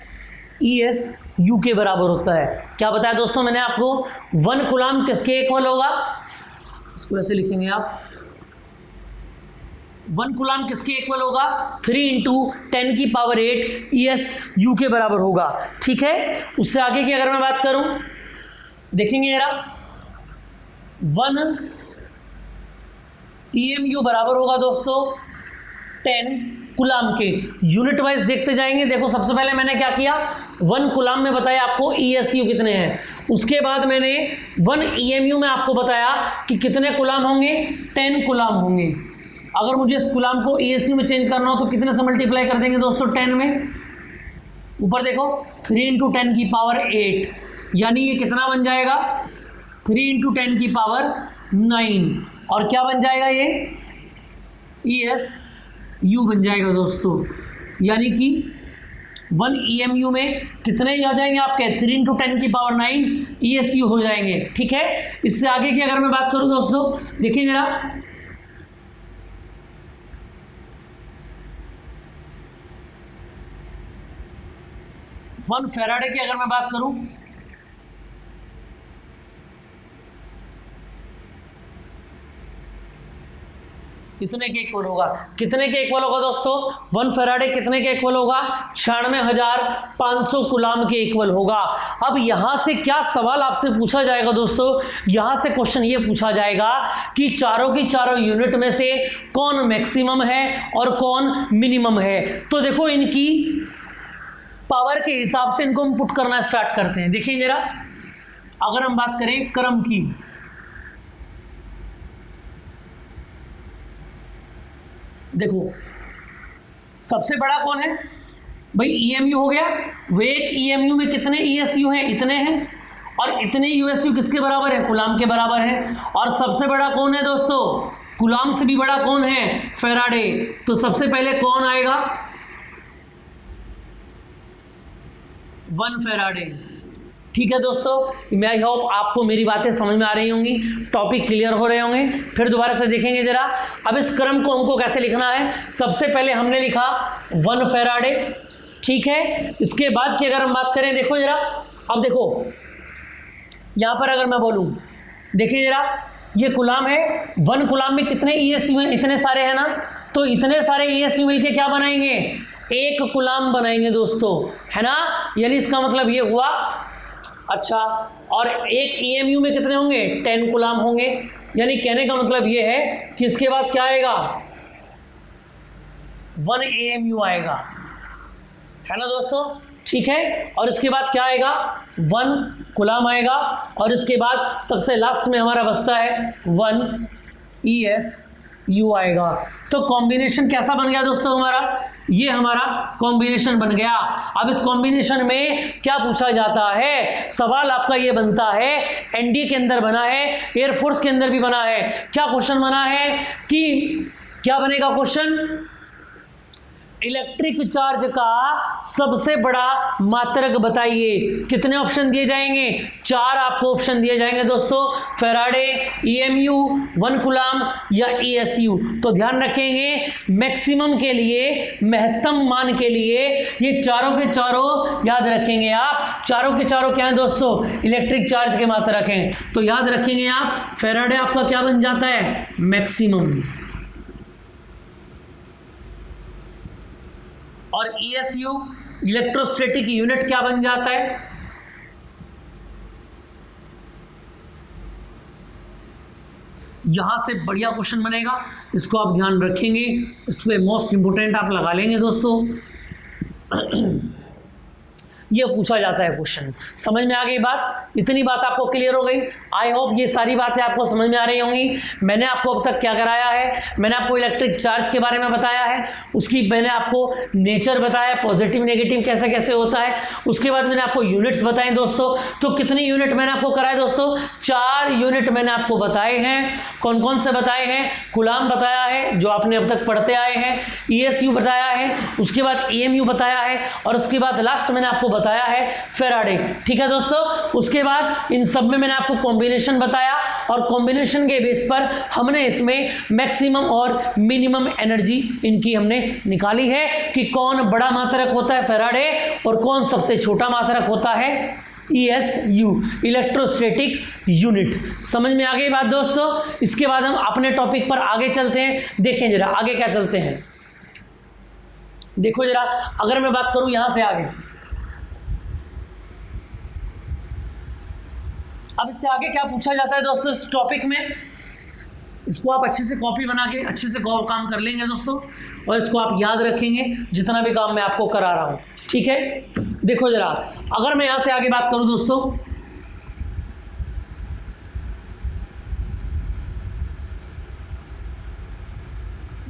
ESU के बराबर होता है। क्या बताया दोस्तों मैंने आपको, 1 कूलाम किसके इक्वल होगा, इसको ऐसे लिखेंगे आप, 1 कूलाम किसके इक्वल होगा, 3 × 10 की पावर 8 ESU के बराबर होगा। ठीक है, उससे आगे की अगर मैं बात करूं, देखेंगे जरा, 1 EMU बराबर होगा दोस्तों 10 कूलाम के। यूनिट वाइज देखते जाएंगे। देखो सबसे पहले मैंने क्या किया, 1 कूलाम में बताया आपको ESU कितने हैं, उसके बाद मैंने 1 EMU में आपको बताया कि कितने कूलाम होंगे, 10 कूलाम होंगे। अगर मुझे इस कूलाम को ESU में चेंज करना हो तो कितने से मल्टीप्लाई कर देंगे दोस्तों, 10 में। ऊपर देखो 3 × 10 की पावर 8, यानी ये कितना बन जाएगा, 3 × 10 की पावर 9, और क्या बन जाएगा ये, ESU बन जाएगा दोस्तों। यानी कि 1 EMU में कितने आ जाएंगे आपके, 3 × 10 की पावर 9 ESU हो जाएंगे। ठीक है, इससे आगे की अगर मैं बात करूं दोस्तों, देखिए जरा, वन फैराडे की अगर मैं बात करूं, कितने के इक्वल होगा, कितने के इक्वल होगा दोस्तों, 1 फैराडे कितने के इक्वल होगा, 96,500 कूलाम के इक्वल होगा। अब यहां से क्या सवाल आपसे पूछा जाएगा दोस्तों, यहां से क्वेश्चन ये पूछा जाएगा कि चारों की चारों यूनिट में से कौन मैक्सिमम है और कौन मिनिमम है। तो देखो इनकी पावर के हिसाब से इनको हम पुट करना स्टार्ट करते हैं। देखिए जरा, अगर हम बात करें क्रम की, देखो सबसे बड़ा कौन है भाई, ईएमयू हो गया। वे एक ईएमयू में कितने ईएसयू हैं, इतने हैं, और इतने यूएसयू किसके बराबर है, कूलाम के बराबर है। और सबसे बड़ा कौन है दोस्तों, कूलाम से भी बड़ा कौन है, फैराडे। तो सबसे पहले कौन आएगा, 1 फैराडे। ठीक है दोस्तों, मैं आई होप आपको मेरी बातें समझ में आ रही होंगी, टॉपिक क्लियर हो रहे होंगे। फिर दोबारा से देखेंगे जरा, अब इस क्रम को हमको कैसे लिखना है। सबसे पहले हमने लिखा 1 फैराडे, ठीक है। इसके बाद की अगर हम बात करें, देखो जरा, अब देखो यहाँ पर अगर मैं बोलूँ, देखिए जरा, ये कूलाम है, 1 कूलाम में कितने ईएसयू हैं, इतने सारे हैं ना। तो इतने सारे ईएसयू मिलके क्या बनाएंगे, 1 कूलाम बनाएंगे दोस्तों, है ना। यानी इसका मतलब ये हुआ, अच्छा, और एक ईएमयू में कितने होंगे, 10 कूलाम होंगे। यानी कहने का मतलब ये है कि इसके बाद क्या आएगा, 1 एएमयू आएगा, है ना दोस्तों, ठीक है। और इसके बाद क्या आएगा, 1 कूलाम आएगा, और इसके बाद सबसे लास्ट में हमारा बचता है 1 ESU आएगा। तो कॉम्बिनेशन कैसा बन गया दोस्तों हमारा, ये हमारा कॉम्बिनेशन बन गया। अब इस कॉम्बिनेशन में क्या पूछा जाता है, सवाल आपका ये बनता है, एनडीए के अंदर बना है, एयरफोर्स के अंदर भी बना है। क्या क्वेश्चन बना है कि क्या बनेगा क्वेश्चन, इलेक्ट्रिक चार्ज का सबसे बड़ा मात्रक बताइए। कितने ऑप्शन दिए जाएंगे, 4 आपको ऑप्शन दिए जाएंगे दोस्तों, फैराडे, ईएमयू, 1 कूलाम या ईएसयू। तो ध्यान रखेंगे, मैक्सिमम के लिए, महत्तम मान के लिए ये चारों के चारों याद रखेंगे आप। चारों के चारों क्या है दोस्तों, इलेक्ट्रिक चार्ज के मात्रक हैं। तो याद रखेंगे आप, फैराडे आपका क्या बन जाता है, मैक्सिमम, और ईएसयू इलेक्ट्रोस्टैटिक यूनिट क्या बन जाता है, यहां से बढ़िया क्वेश्चन बनेगा, इसको आप ध्यान रखेंगे, इस पे मोस्ट इंपोर्टेंट आप लगा लेंगे दोस्तों। ये पूछा जाता है क्वेश्चन। समझ में आ गई बात, इतनी बात आपको क्लियर हो गई। आई होप ये सारी बातें आपको समझ में आ रही होंगी। मैंने आपको अब तक क्या कराया है, मैंने आपको इलेक्ट्रिक चार्ज के बारे में बताया है, उसकी मैंने आपको नेचर बताया, पॉजिटिव नेगेटिव कैसे कैसे होता है। उसके बाद मैंने आपको यूनिट्स बताए दोस्तों। तो कितने यूनिट मैंने आपको कराए दोस्तों, 4 यूनिट मैंने आपको बताए हैं। कौन कौन से बताए हैं, कूलाम बताया है जो आपने अब तक पढ़ते आए हैं, ईएसयू बताया है, उसके बाद ईएमयू बताया है, और उसके बाद लास्ट मैंने आपको बताया है फैराडे। ठीक है दोस्तों, उसके बाद इन सब में मैंने आपको कॉम्बिनेशन बताया, और कॉम्बिनेशन के बेस पर हमने इसमें मैक्सिमम और मिनिमम एनर्जी इनकी हमने निकाली है कि कौन बड़ा मात्रक होता है फैराडे और कौन सबसे छोटा मात्रक होता है ESU, इलेक्ट्रोस्टैटिक यूनिट। समझ में आ गई बात दोस्तों। इसके बाद हम अपने टॉपिक पर आगे चलते हैं। देखें जरा आगे क्या चलते हैं, देखो जरा, अगर मैं बात करूं यहां से आगे, अब इससे आगे क्या पूछा जाता है दोस्तों इस टॉपिक में, इसको आप अच्छे से कॉपी बना के अच्छे से काम कर लेंगे दोस्तों, और इसको आप याद रखेंगे जितना भी काम मैं आपको करा रहा हूं, ठीक है। देखो जरा, अगर मैं यहां से आगे बात करूं दोस्तों,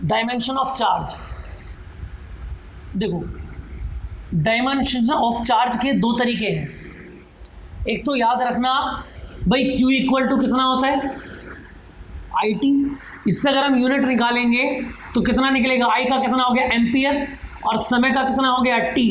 डायमेंशन ऑफ चार्ज। देखो, डायमेंशन ऑफ चार्ज के 2 तरीके हैं। एक तो याद रखना भाई, Q इक्वल टू कितना होता है, IT। इससे अगर हम यूनिट निकालेंगे तो कितना निकलेगा, I का कितना हो गया एम्पियर, और समय का कितना हो गया T।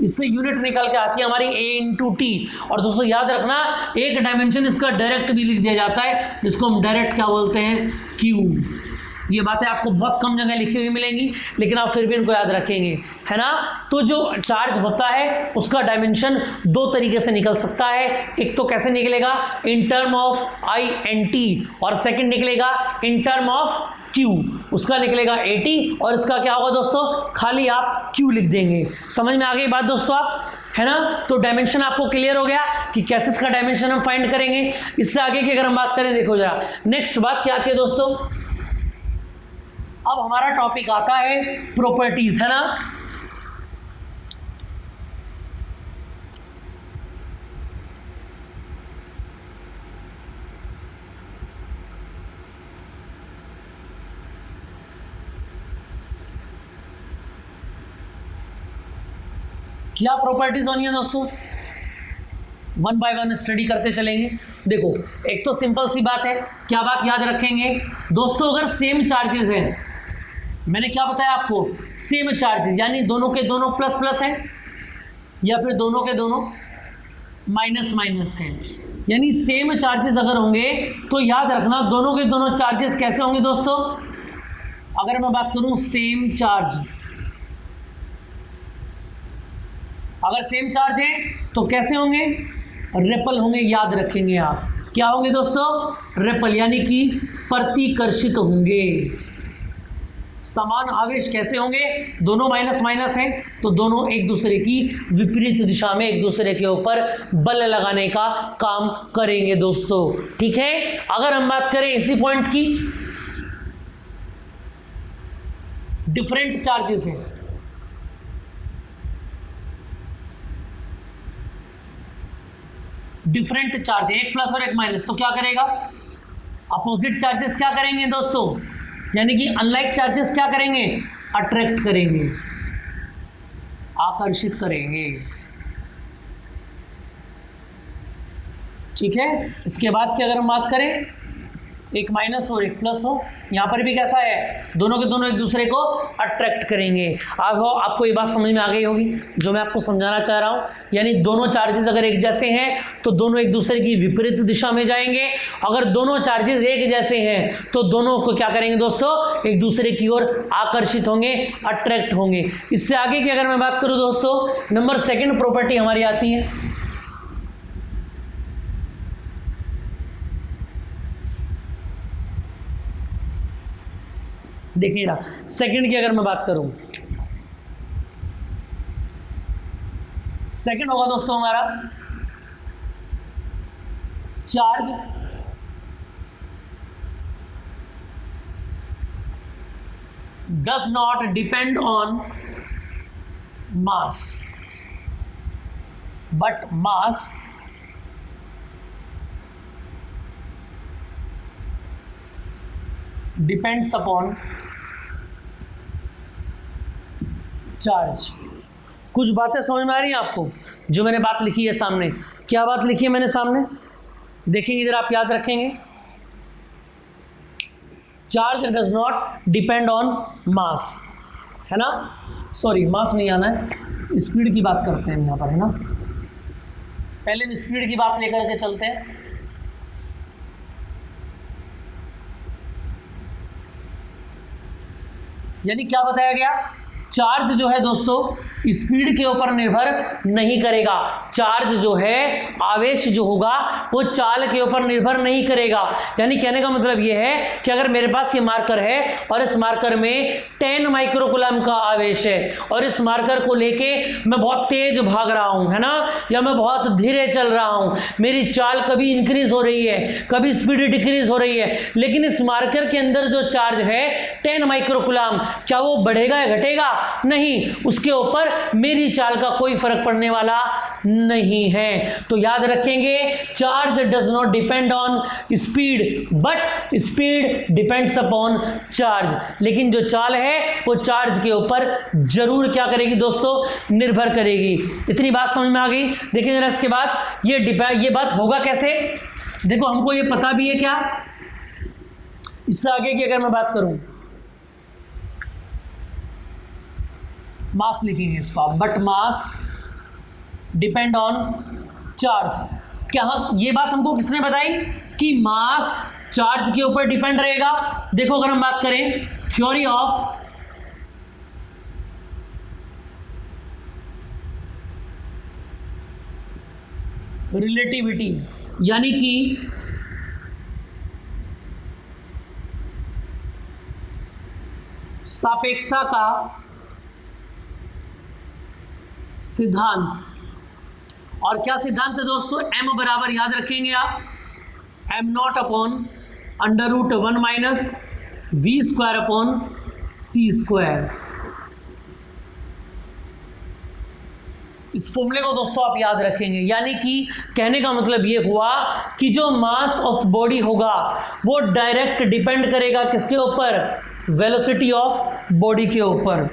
इससे यूनिट निकल के आती है हमारी A/T। और दोस्तों याद रखना, एक डायमेंशन इसका डायरेक्ट भी लिख दिया जाता है, जिसको हम डायरेक्ट क्या बोलते हैं, Q। ये बातें आपको बहुत कम जगह लिखी हुई मिलेंगी, लेकिन आप फिर भी इनको याद रखेंगे, है ना। तो जो चार्ज होता है उसका डायमेंशन 2 तरीके से निकल सकता है। एक तो कैसे निकलेगा, इन टर्म ऑफ I/T, और सेकंड निकलेगा इन टर्म ऑफ Q। उसका निकलेगा AT, और इसका क्या होगा दोस्तों, खाली आप Q लिख देंगे। समझ में आ गई बात दोस्तों आप, है ना। तो डायमेंशन आपको क्लियर हो गया कि कैसे इसका डायमेंशन हम फाइंड करेंगे। इससे आगे की अगर हम बात करें, देखो जरा नेक्स्ट बात क्या आती है दोस्तों, अब हमारा टॉपिक आता है प्रॉपर्टीज, है ना। क्या प्रॉपर्टीज होनी है दोस्तों, वन बाय वन स्टडी करते चलेंगे। देखो एक तो सिंपल सी बात है, क्या बात याद रखेंगे दोस्तों, अगर सेम चार्जेस हैं, मैंने क्या बताया आपको, सेम चार्जेस यानी दोनों के दोनों प्लस प्लस हैं या फिर दोनों के दोनों माइनस माइनस हैं, यानी सेम चार्जेस अगर होंगे तो याद रखना दोनों के दोनों चार्जेस कैसे होंगे दोस्तों। अगर मैं बात करूं सेम चार्ज, अगर सेम चार्ज है तो कैसे होंगे, रिपल होंगे, याद रखेंगे आप, क्या होंगे दोस्तों, रिपल, यानी कि प्रतिकर्षित होंगे। समान आवेश कैसे होंगे, दोनों माइनस माइनस हैं तो दोनों एक दूसरे की विपरीत दिशा में एक दूसरे के ऊपर बल लगाने का काम करेंगे दोस्तों, ठीक है। अगर हम बात करें इसी पॉइंट की, डिफरेंट चार्जेस हैं, डिफरेंट चार्ज, एक प्लस और एक माइनस, तो क्या करेगा, अपोजिट चार्जेस क्या करेंगे दोस्तों, यानी कि अनलाइक चार्जेस क्या करेंगे, अट्रैक्ट करेंगे, आकर्षित करेंगे, ठीक है। इसके बाद की अगर हम बात करें, एक माइनस और एक प्लस हो, यहाँ पर भी कैसा है, दोनों के दोनों एक दूसरे को अट्रैक्ट करेंगे। आपको ये बात समझ में आ गई होगी जो मैं आपको समझाना चाह रहा हूँ, यानी दोनों चार्जेस अगर एक जैसे हैं तो दोनों एक दूसरे की विपरीत दिशा में जाएंगे, अगर दोनों चार्जेस एक जैसे हैं तो दोनों को क्या करेंगे दोस्तों, एक दूसरे की ओर आकर्षित होंगे, अट्रैक्ट होंगे। इससे आगे की अगर मैं बात करूँ दोस्तों, नंबर सेकेंड प्रॉपर्टी हमारी आती है, देखिएगा सेकंड की अगर मैं बात करूं, सेकंड होगा दोस्तों हमारा charge does not depend on mass but mass depends upon charge. कुछ बातें समझ में आ रही हैं आपको, जो मैंने बात लिखी है सामने, क्या बात लिखी है मैंने सामने, देखेंगे जरा आप याद रखेंगे, charge does not depend on मास, है ना, सॉरी मास नहीं आना है, स्पीड की बात करते हैं यहाँ पर, है ना, पहले हम स्पीड की बात लेकर के चलते हैं। यानी क्या बताया गया, चार्ज जो है दोस्तों स्पीड के ऊपर निर्भर नहीं करेगा, चार्ज जो है आवेश जो होगा वो चाल के ऊपर निर्भर नहीं करेगा। यानी कहने का मतलब ये है कि अगर मेरे पास ये मार्कर है और इस मार्कर में 10 माइक्रोकूलम का आवेश है और इस मार्कर को लेके मैं बहुत तेज भाग रहा हूँ, है ना, या मैं बहुत धीरे चल रहा हूँ, मेरी चाल कभी इंक्रीज हो रही है कभी स्पीड डिक्रीज हो रही है, लेकिन इस मार्कर के अंदर जो चार्ज है 10 माइक्रोकूलम, क्या वो बढ़ेगा या घटेगा, नहीं, उसके ऊपर मेरी चाल का कोई फर्क पड़ने वाला नहीं है। तो याद रखेंगे, charge does not depend on speed but speed depends upon charge, लेकिन जो चाल है वो चार्ज के ऊपर जरूर क्या करेगी दोस्तों, निर्भर करेगी। इतनी बात समझ में आ गई। देखिए जरा इसके बाद ये बात होगा कैसे, देखो हमको ये पता भी है क्या, इससे आगे की अगर मैं बात करूं, मास लिखेंगे इसको आप, but mass depend on charge. क्या ये बात हमको किसने बताई कि मास चार्ज के ऊपर डिपेंड रहेगा। देखो अगर हम बात करें थ्योरी ऑफ रिलेटिविटी, यानी कि सापेक्षता का सिद्धांत, और क्या सिद्धांत है दोस्तों, m बराबर याद रखेंगे आप m0 upon √1 minus v² upon c²। इस फॉर्मूले को दोस्तों आप याद रखेंगे, यानी कि कहने का मतलब ये हुआ कि जो मास ऑफ बॉडी होगा वो डायरेक्ट डिपेंड करेगा किसके ऊपर, वेलोसिटी ऑफ बॉडी के ऊपर।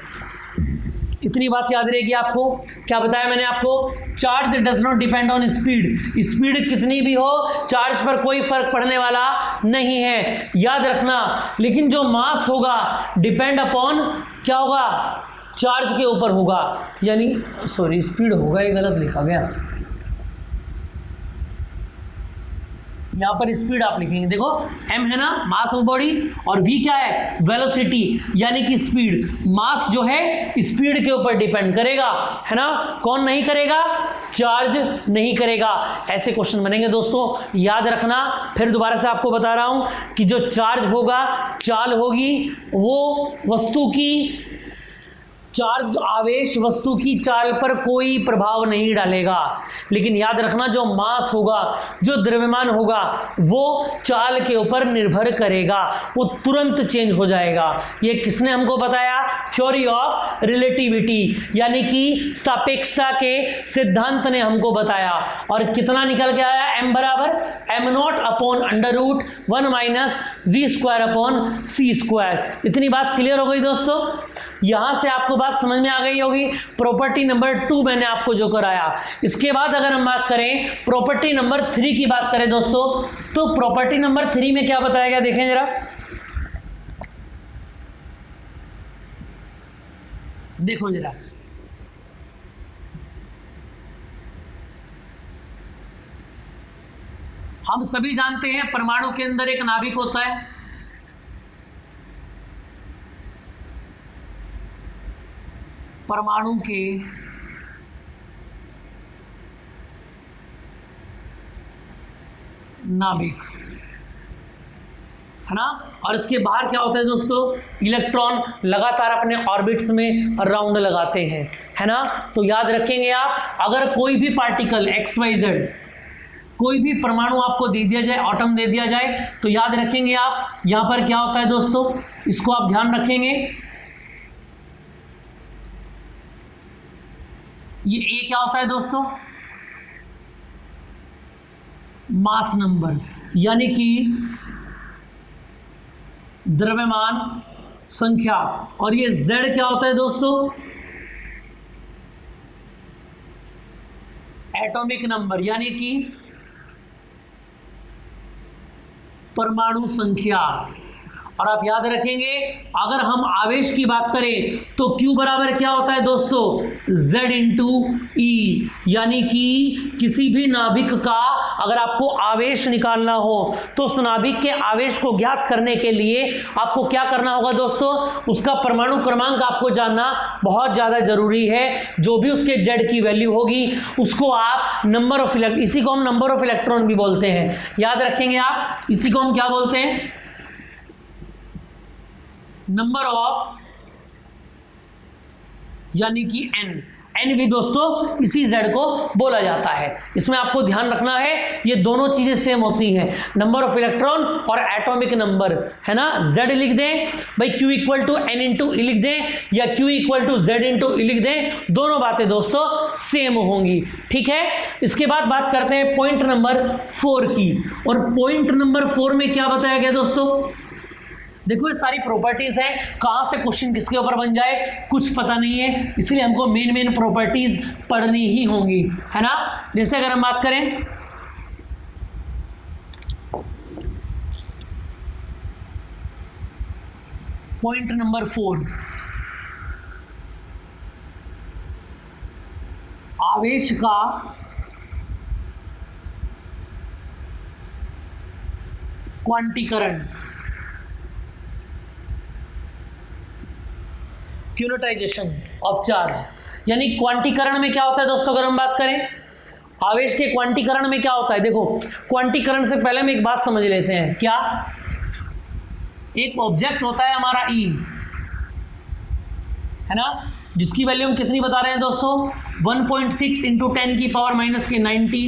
इतनी बात याद रहेगी आपको। क्या बताया मैंने आपको? Charge does not depend on speed, speed कितनी भी हो चार्ज पर कोई फर्क पड़ने वाला नहीं है, याद रखना। लेकिन जो मास होगा डिपेंड अपॉन क्या होगा? चार्ज के ऊपर होगा, यानी सॉरी स्पीड होगा, ये गलत लिखा गया, यहाँ पर स्पीड आप लिखेंगे, देखो m है ना मास ऑफ बॉडी और v क्या है? वेलोसिटी, यानी कि स्पीड। मास जो है स्पीड के ऊपर डिपेंड करेगा, है ना। कौन नहीं करेगा? चार्ज नहीं करेगा। ऐसे क्वेश्चन बनेंगे दोस्तों, याद रखना। फिर दोबारा से आपको बता रहा हूं कि जो चार्ज होगा, चाल होगी, वो वस्तु की चार्ज, आवेश वस्तु की चाल पर कोई प्रभाव नहीं डालेगा। लेकिन याद रखना जो मास होगा, जो द्रव्यमान होगा, वो चाल के ऊपर निर्भर करेगा, वो तुरंत चेंज हो जाएगा। ये किसने हमको बताया? थ्योरी ऑफ रिलेटिविटी, यानी कि सापेक्षता के सिद्धांत ने हमको बताया। और कितना निकल के आया? m बराबर m0 upon √1 minus v² upon c²। इतनी बात क्लियर हो गई दोस्तों? यहां से आपको बात समझ में आ गई होगी। प्रॉपर्टी नंबर 2 मैंने आपको जो कराया। इसके बाद अगर हम बात करें प्रॉपर्टी नंबर 3 की बात करें दोस्तों, तो प्रॉपर्टी नंबर 3 में क्या बताया गया देखें जरा, देखो जरा। हम सभी जानते हैं परमाणु के अंदर एक नाभिक होता है, परमाणु के नाभिक, है ना। और इसके बाहर क्या होता है दोस्तों? इलेक्ट्रॉन लगातार अपने ऑर्बिट्स में राउंड लगाते हैं, है ना। तो याद रखेंगे आप, अगर कोई भी पार्टिकल XYZ, कोई भी परमाणु आपको दे दिया जाए, एटम दे दिया जाए, तो याद रखेंगे आप यहां पर क्या होता है दोस्तों, इसको आप ध्यान रखेंगे। ये A क्या होता है दोस्तों? मास नंबर, यानी कि द्रव्यमान संख्या। और ये Z क्या होता है दोस्तों? एटॉमिक नंबर, यानी कि परमाणु संख्या। और आप याद रखेंगे अगर हम आवेश की बात करें तो Q बराबर क्या होता है दोस्तों? Z इंटू ई, यानी कि किसी भी नाभिक का अगर आपको आवेश निकालना हो तो उस नाभिक के आवेश को ज्ञात करने के लिए आपको क्या करना होगा दोस्तों? उसका परमाणु क्रमांक आपको जानना बहुत ज़्यादा जरूरी है। जो भी उसके Z की वैल्यू होगी उसको आप नंबर ऑफ इलेक्ट्रॉन, इसी को हम नंबर ऑफ इलेक्ट्रॉन भी बोलते हैं, याद रखेंगे आप। इसी को हम क्या बोलते हैं? नंबर ऑफ, यानी कि n भी दोस्तों इसी Z को बोला जाता है। इसमें आपको ध्यान रखना है ये दोनों चीजें सेम होती हैं, नंबर ऑफ इलेक्ट्रॉन और एटॉमिक नंबर, है ना। Z लिख दें भाई, Q equal to N into e लिख दें, या Q equal to Z into e लिख दें, दोनों बातें दोस्तों सेम होंगी, ठीक है। इसके बाद बात करते हैं पॉइंट नंबर 4 की। और पॉइंट नंबर 4 में क्या बताया गया दोस्तों? देखो ये सारी प्रॉपर्टीज हैं, कहाँ से क्वेश्चन किसके ऊपर बन जाए कुछ पता नहीं है, इसलिए हमको मेन प्रॉपर्टीज पढ़नी ही होंगी, है ना। जैसे अगर हम बात करें पॉइंट नंबर 4, आवेश का क्वांटीकरण, क्यूनोटाइजेशन ऑफ चार्ज। यानी क्वांटीकरण में क्या होता है दोस्तों? अगर हम बात करें आवेश के क्वांटीकरण में क्या होता है, देखो क्वांटीकरण से पहले हम एक बात समझ लेते हैं। क्या? एक ऑब्जेक्ट होता है हमारा E, है ना, जिसकी वैल्यू हम कितनी बता रहे हैं दोस्तों? 1.6 इंटू 10 की पावर माइनस के 90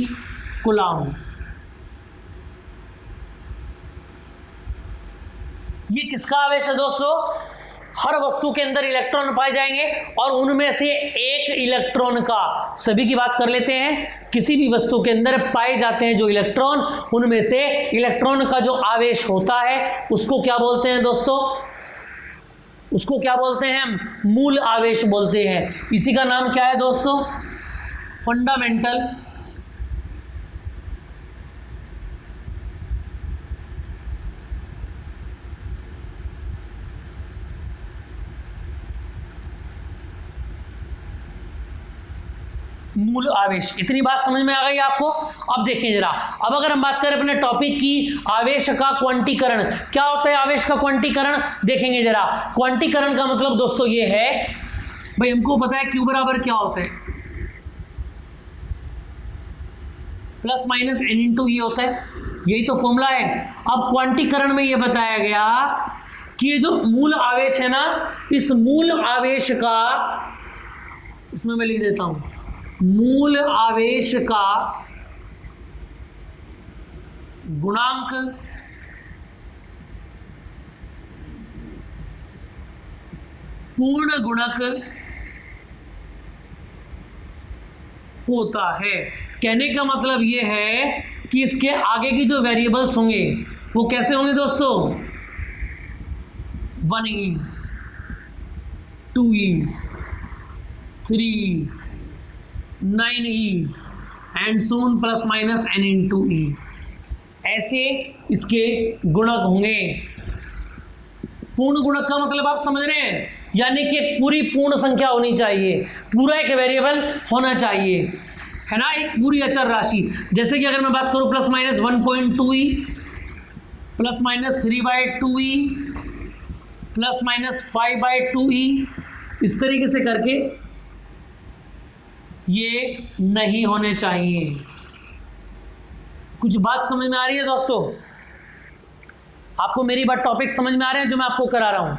कूलम्ब। ये किसका आवेश है दोस्तों? हर वस्तु के अंदर इलेक्ट्रॉन पाए जाएंगे और उनमें से एक इलेक्ट्रॉन का, सभी की बात कर लेते हैं, किसी भी वस्तु के अंदर पाए जाते हैं जो इलेक्ट्रॉन, उनमें से इलेक्ट्रॉन का जो आवेश होता है उसको क्या बोलते हैं दोस्तों? उसको क्या बोलते हैं हम? मूल आवेश बोलते हैं। इसी का नाम क्या है दोस्तों? फंडामेंटल मूल आवेश। इतनी बात समझ में आ गई आपको? अब देखें जरा, अब अगर हम बात करें अपने टॉपिक की, आवेश का क्वांटीकरण। क्या होता है आवेश का क्वांटीकरण? देखेंगे जरा। क्वांटीकरण का मतलब दोस्तों ये है, भाई हमको पता है Q बराबर क्या होता है, प्लस माइनस n इंटू ई होता है, यही तो फॉर्मूला है। अब क्वांटीकरण में ये बताया गया कि ये जो मूल आवेश है ना, इस मूल आवेश का, इसमें मैं लिख देता हूं, मूल आवेश का गुणांक पूर्ण गुणक होता है। कहने का मतलब ये है कि इसके आगे की जो वेरिएबल्स होंगे वो कैसे होंगे दोस्तों? 1e 2e 3 9e एंड सोन plus minus n into e, ऐसे इसके गुणक होंगे। पूर्ण गुणक का मतलब आप समझ रहे हैं, यानी कि पूरी पूर्ण संख्या होनी चाहिए, पूरा एक वेरिएबल होना चाहिए, है ना, एक पूरी अचर राशि। जैसे कि अगर मैं बात करूं plus minus 1.2e plus minus 3/2e plus minus 5/2e, इस तरीके से करके ये नहीं होने चाहिए। कुछ बात समझ में आ रही है दोस्तों? आपको मेरी बात, टॉपिक समझ में आ रहे हैं जो मैं आपको करा रहा हूं?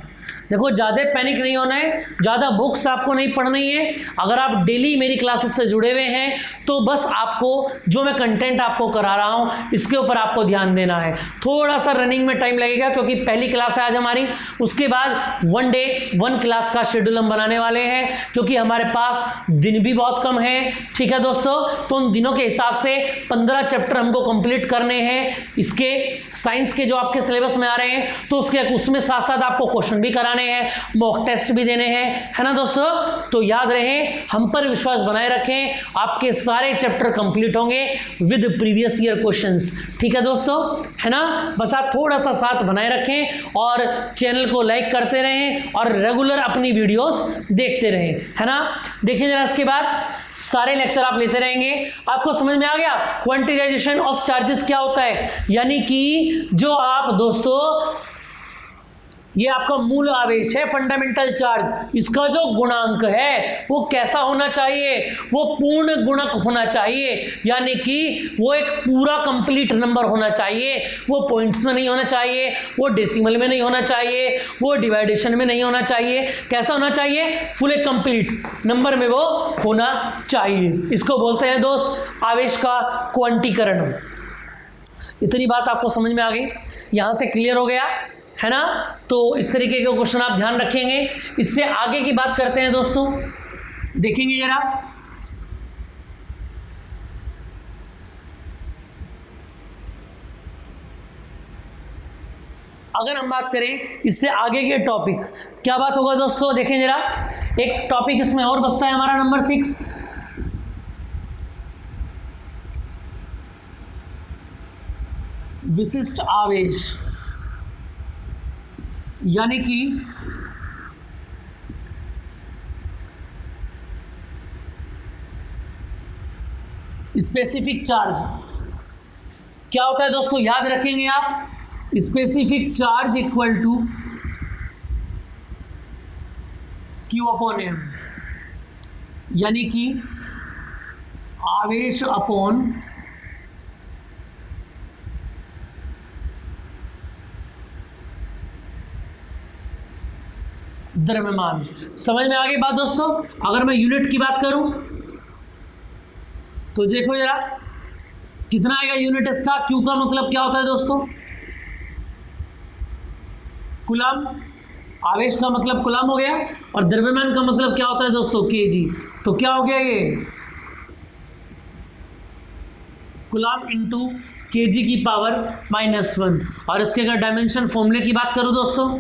देखो, ज़्यादा पैनिक नहीं होना है, ज़्यादा बुक्स आपको नहीं पढ़नी है। अगर आप डेली मेरी क्लासेस से जुड़े हुए हैं तो बस आपको जो मैं कंटेंट आपको करा रहा हूँ इसके ऊपर आपको ध्यान देना है। थोड़ा सा रनिंग में टाइम लगेगा क्योंकि पहली क्लास है आज हमारी, उसके बाद 1 डे 1 क्लास का शेड्यूल हम बनाने वाले हैं क्योंकि हमारे पास दिन भी बहुत कम है। ठीक है दोस्तों, तो उन दिनों के हिसाब से 15 चैप्टर हमको कंप्लीट करने हैं इसके, साइंस के जो आपके सिलेबस में आ रहे हैं, तो उसमें साथ साथ आपको क्वेश्चन भी कराने हैं, मॉक टेस्ट भी देने हैं, है ना दोस्तों? तो याद रहे, हम पर विश्वास बनाए रखें, आपके सारे चैप्टर कंप्लीट होंगे विद प्रीवियस ईयर क्वेश्चंस। ठीक है दोस्तों, है ना? बस आप थोड़ा सा साथ बनाए रखें और चैनल को लाइक करते रहें और रेगुलर अपनी वीडियोस देखते रहें, है ना? देखिए जरा, इसके बाद सारे लेक्चर आप लेते रहेंगे। आपको समझ में आ गया क्वांटिटाइजेशन ऑफ चार्जेस क्या होता है? यानी कि जो आप दोस्तों, ये आपका मूल आवेश है, फंडामेंटल चार्ज, इसका जो गुणांक है वो कैसा होना चाहिए? वो पूर्ण गुणक होना चाहिए, यानी कि वो एक पूरा कंप्लीट नंबर होना चाहिए। वो पॉइंट्स में नहीं होना चाहिए, वो डेसिमल में नहीं होना चाहिए, वो डिवाइडेशन में नहीं होना चाहिए। कैसा होना चाहिए? फुल एक कंप्लीट नंबर में वो होना चाहिए। इसको बोलते हैं दोस्त आवेश का क्वांटीकरण। इतनी बात आपको समझ में आ गई? यहां से क्लियर हो गया, है ना? तो इस तरीके के क्वेश्चन आप ध्यान रखेंगे। इससे आगे की बात करते हैं दोस्तों, देखेंगे जरा। अगर हम बात करें इससे आगे के टॉपिक, क्या बात होगा दोस्तों? देखें जरा, एक टॉपिक इसमें और बचता है हमारा नंबर 6, विशिष्ट आवेश, यानी कि स्पेसिफिक चार्ज। क्या होता है दोस्तों? याद रखेंगे आप, specific charge equal to Q upon M, यानी कि आवेश अपॉन द्रव्यमान। समझ में आ गई बात दोस्तों? अगर मैं यूनिट की बात करूं तो देखो जरा, कितना आएगा यूनिट इसका? क्यू का मतलब क्या होता है दोस्तों? कूलम। आवेश का मतलब कूलम हो गया, और द्रव्यमान का मतलब क्या होता है दोस्तों? केजी। तो क्या हो गया ये? कूलम इंटू केजी की पावर -1। और इसके अगर डायमेंशन फॉर्मूले की बात करूं दोस्तों,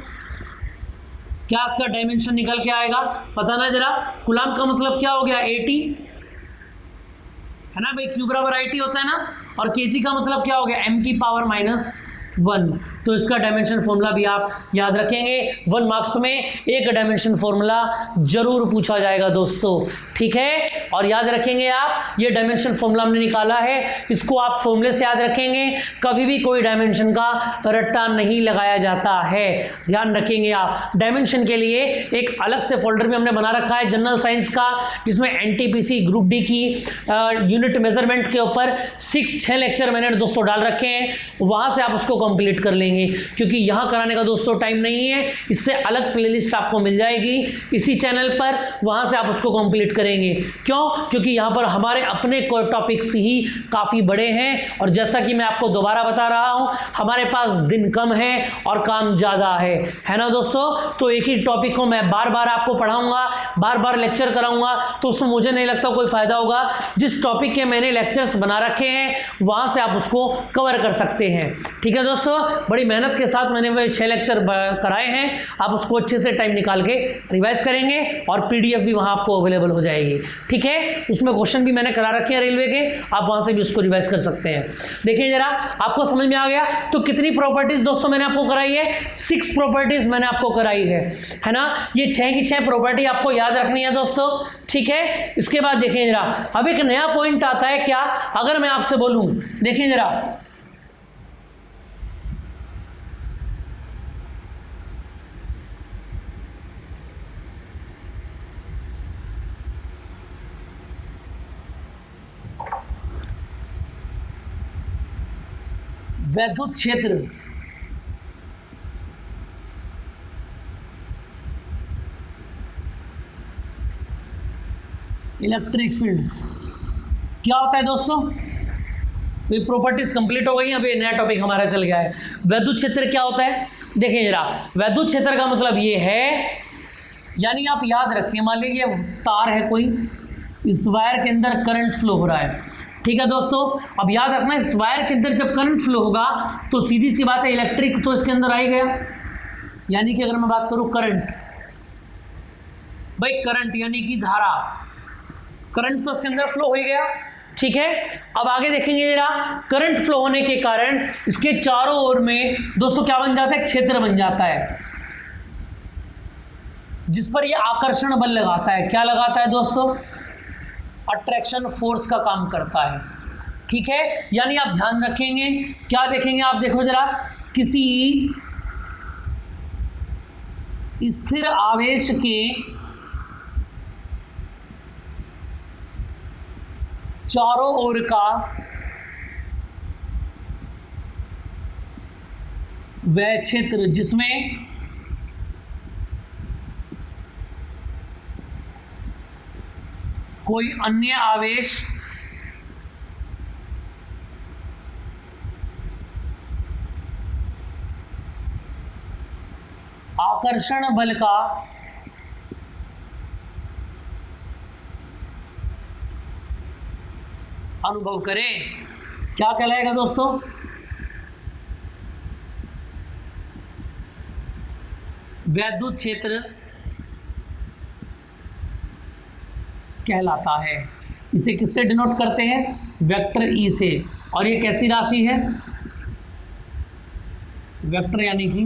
क्या इसका डायमेंशन निकल के आएगा, पता ना जरा। कूलम्ब का मतलब क्या हो गया 80, है ना भाई, Q बराबर IT होता है ना, और kg का मतलब क्या हो गया m की पावर -1। तो इसका डायमेंशन फॉर्मूला भी आप याद रखेंगे। 1 मार्क्स में एक डायमेंशन फॉर्मूला जरूर पूछा जाएगा दोस्तों, ठीक है। और याद रखेंगे आप, ये डायमेंशन फॉर्मूला हमने निकाला है, इसको आप फॉर्मूले से याद रखेंगे। कभी भी कोई डायमेंशन का रट्टा नहीं लगाया जाता है, ध्यान रखेंगे आप। डायमेंशन के लिए एक अलग से फोल्डर भी हमने बना रखा है जनरल साइंस का, जिसमें NTPC ग्रुप डी की यूनिट मेजरमेंट के ऊपर 6 लेक्चर मैंने दोस्तों डाल रखे हैं, वहां से आप उसको कंप्लीट कर लेंगे, क्योंकि यहाँ कराने का दोस्तों टाइम नहीं है। इससे अलग प्लेलिस्ट आपको मिल जाएगी इसी चैनल पर, वहाँ से आप उसको कंप्लीट करेंगे। क्यों? क्योंकि यहाँ पर हमारे अपने टॉपिक्स ही काफ़ी बड़े हैं, और जैसा कि मैं आपको दोबारा बता रहा हूँ, हमारे पास दिन कम है और काम ज़्यादा है ना दोस्तों। तो एक ही टॉपिक को मैं बार बार आपको पढ़ाऊँगा, बार बार लेक्चर कराऊँगा, तो उसमें मुझे नहीं लगता कोई फ़ायदा होगा। जिस टॉपिक के मैंने लेक्चर्स बना रखे हैं, वहाँ से आप उसको कवर कर सकते हैं, ठीक है दोस्तों। बड़ी मेहनत के साथ मैंने 6 लेक्चर कराए हैं, आप उसको अच्छे से टाइम निकाल के रिवाइज करेंगे, और PDF भी वहाँ आपको अवेलेबल हो जाएगी, ठीक है। उसमें क्वेश्चन भी मैंने करा रखे हैं रेलवे के, आप वहाँ से भी उसको रिवाइज कर सकते हैं। देखिए जरा, आपको समझ में आ गया। तो कितनी प्रॉपर्टीज दोस्तों मैंने आपको कराई है? 6 प्रॉपर्टीज मैंने आपको कराई है ना। ये 6 की 6 प्रॉपर्टी आपको याद रखनी है दोस्तों, ठीक है। इसके बाद देखिए जरा, अब एक नया पॉइंट आता है क्या, अगर मैं आपसे बोलूँ, देखिए जरा, वैद्युत क्षेत्र, इलेक्ट्रिक फील्ड क्या होता है दोस्तों? ये प्रॉपर्टीज कंप्लीट हो गई। अभी नया टॉपिक हमारा चल गया है। वैद्युत क्षेत्र क्या होता है? देखिए जरा, वैद्युत क्षेत्र का मतलब ये है, यानी आप याद रखें, मान लीजिए तार है कोई, इस वायर के अंदर करंट फ्लो हो रहा है, ठीक है दोस्तों। अब याद रखना, इस वायर के अंदर जब करंट फ्लो होगा तो सीधी सी बात है, इलेक्ट्रिक तो इसके अंदर आ ही गया। यानी कि अगर मैं बात करूं करंट, भाई करंट यानी कि धारा, करंट तो इसके अंदर फ्लो हो ही गया, ठीक है। अब आगे देखेंगे जरा, करंट फ्लो होने के कारण इसके चारों ओर में दोस्तों क्या बन जाता है? क्षेत्र बन जाता है, जिस पर ये आकर्षण बल लगाता है। क्या लगाता है दोस्तों? अट्रैक्शन फोर्स का काम करता है, ठीक है। यानी आप ध्यान रखेंगे, क्या देखेंगे आप, देखो जरा, किसी स्थिर आवेश के चारों ओर का वह क्षेत्र जिसमें कोई अन्य आवेश आकर्षण बल का अनुभव करे, क्या कहलाएगा दोस्तों? वैद्युत क्षेत्र कहलाता है। इसे किससे डिनोट करते हैं? वेक्टर ई से। और ये कैसी राशि है? वेक्टर यानी कि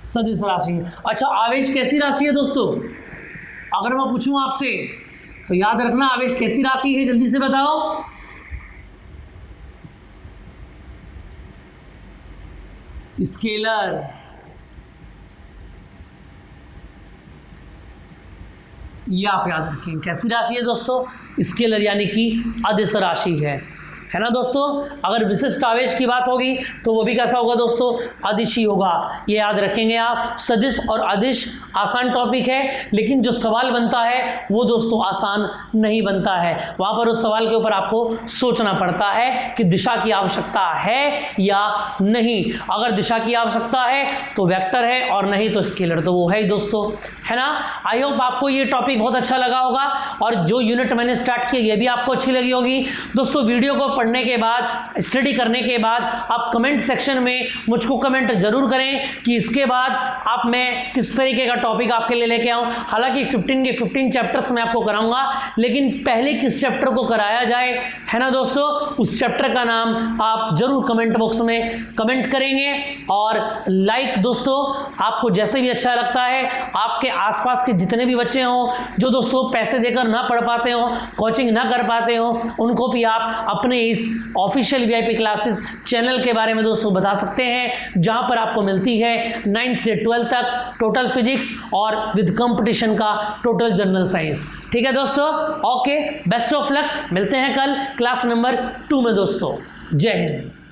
सदिश राशि है। अच्छा, आवेश कैसी राशि है दोस्तों? अगर मैं पूछूं आपसे तो याद रखना, आवेश कैसी राशि है, जल्दी से बताओ। स्केलर। ये आप याद रखें, कैसी राशि है दोस्तों? स्केलर यानी कि अदिश राशि है ना दोस्तों। अगर विशिष्ट आवेश की बात होगी तो वो भी कैसा होगा दोस्तों? अदिश ही होगा। ये याद रखेंगे आप। सदिश और अदिश आसान टॉपिक है, लेकिन जो सवाल बनता है वो दोस्तों आसान नहीं बनता है। वहाँ पर उस सवाल के ऊपर आपको सोचना पड़ता है कि दिशा की आवश्यकता है या नहीं। अगर दिशा की आवश्यकता है तो वेक्टर है, और नहीं तो स्केलर, तो वो है ही दोस्तों, है ना। आई होप आपको ये टॉपिक बहुत अच्छा लगा होगा, और जो यूनिट मैंने स्टार्ट की ये भी आपको अच्छी लगी होगी दोस्तों। वीडियो को पढ़ने के बाद, स्टडी करने के बाद आप कमेंट सेक्शन में मुझको कमेंट जरूर करें कि इसके बाद आप मैं किस तरीके का टॉपिक आपके लिए लेके आऊं। हालांकि 15 के 15 चैप्टर्स मैं आपको कराऊंगा, लेकिन पहले किस चैप्टर को कराया जाए, है ना दोस्तों, उस चैप्टर का नाम आप जरूर कमेंट बॉक्स में कमेंट करेंगे। और लाइक दोस्तों, आपको जैसे भी अच्छा लगता है, आपके आसपास के जितने भी बच्चे हों जो दोस्तों पैसे देकर ना पढ़ पाते हो, कोचिंग ना कर पाते हो, उनको भी आप अपने इस ऑफिशियल VIP क्लासेस चैनल के बारे में दोस्तों बता सकते हैं, जहां पर आपको मिलती है 9th से 12th तक टोटल फिजिक्स और विद कंपटीशन का टोटल जनरल साइंस। ठीक है दोस्तों, ओके, बेस्ट ऑफ लक, मिलते हैं कल क्लास नंबर 2 में दोस्तों। जय हिंद।